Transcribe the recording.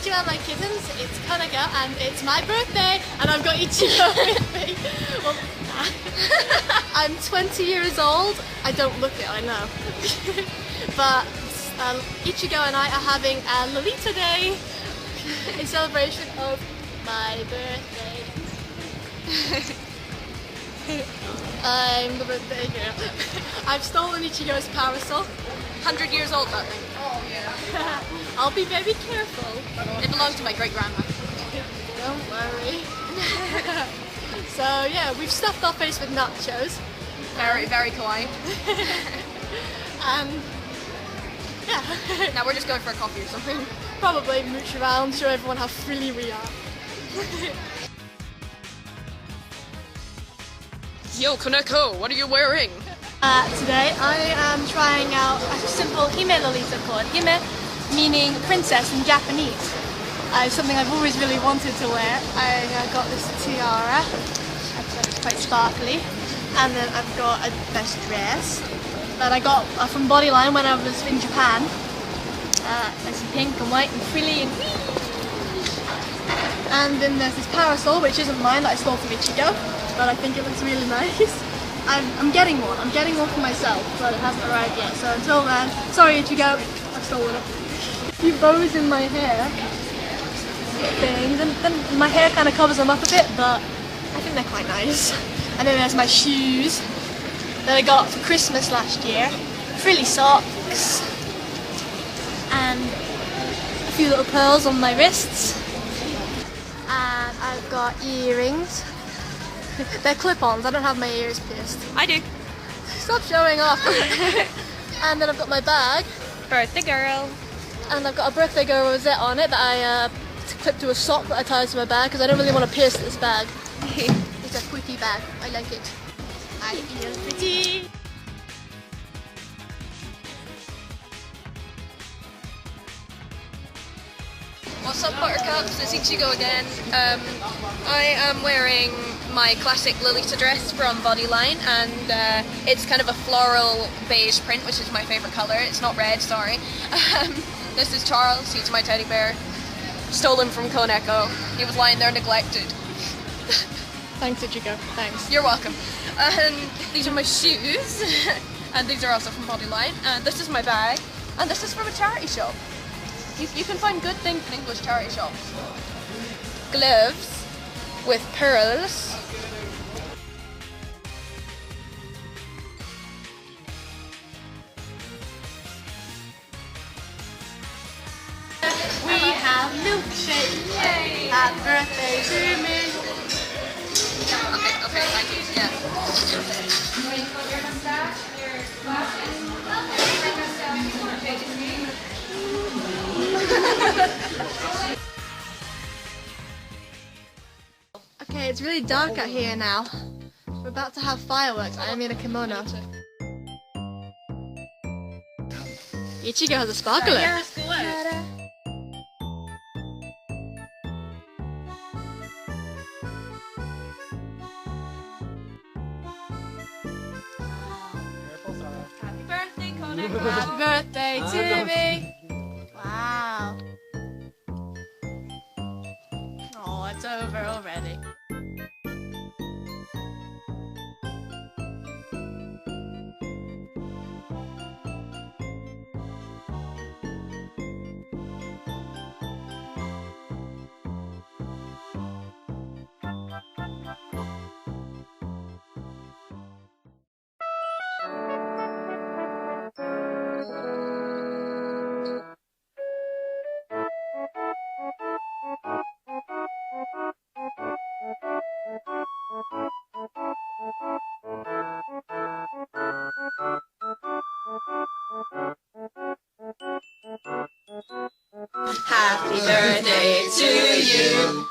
Ichigo and my kittens, it's Koneko and it's my birthday and I've got Ichigo with me. Well, I'm 20 years old. I don't look it, I know. But Ichigo and I are having a Lolita day in celebration of my birthday. I'm the birthday girl. I've stolen Ichigo's parasol. 100 years old, that thing. Oh yeah. I'll be very careful. It belonged to my great-grandma. Don't worry. So yeah, we've stuffed our face with nachos. Very, very kawaii. And yeah. Now we're just going for a coffee or something. Probably mooch around, show everyone how frilly we are. Yo, Koneko, what are you wearing? Today I am trying out a simple hime Lolita called hime, meaning princess in Japanese. It's something I've always really wanted to wear. I got this tiara, it's quite sparkly, and then I've got a best dress that I got from Bodyline when I was in Japan. Nice and pink and white and frilly and wee. And then there's this parasol, which isn't mine, that I stole from Ichigo, but I think it looks really nice. I'm getting one. I'm getting one for myself, but it hasn't arrived yet. So until then, sorry Ichigo, I've stolen it. A few bows in my hair, things, and then my hair kind of covers them up a bit, but I think they're quite nice. And then there's my shoes that I got for Christmas last year, frilly socks, and a few little pearls on my wrists. And I've got earrings. They're clip-ons, I don't have my ears pierced. I do. Stop showing off! And then I've got my bag. Birthday girl. And I've got a birthday girl rosette on it that I clipped to a sock that I tied to my bag because I don't really want to pierce this bag. It's a pretty bag, I like it. I feel pretty! What's up, Buttercups? It's Ichigo again. I am wearing my classic Lolita dress from Bodyline, and it's kind of a floral beige print, which is my favourite colour. It's not red, sorry. This is Charles, he's my teddy bear. Stolen from Koneko. He was lying there neglected. Thanks Ichigo, thanks. You're welcome. And these are my shoes, and these are also from Bodyline, and this is my bag, and this is from a charity shop. You can find good things in English charity shops. Gloves with pearls. We have milkshake! Yay! Happy birthday to me! Okay, thank you. Yeah. Okay, it's really dark out here now. We're about to have fireworks. I am in a kimono. Ichigo has a sparkler. Happy birthday, Koneko. Happy birthday to me! Wow. Oh, it's over already. Happy birthday to you.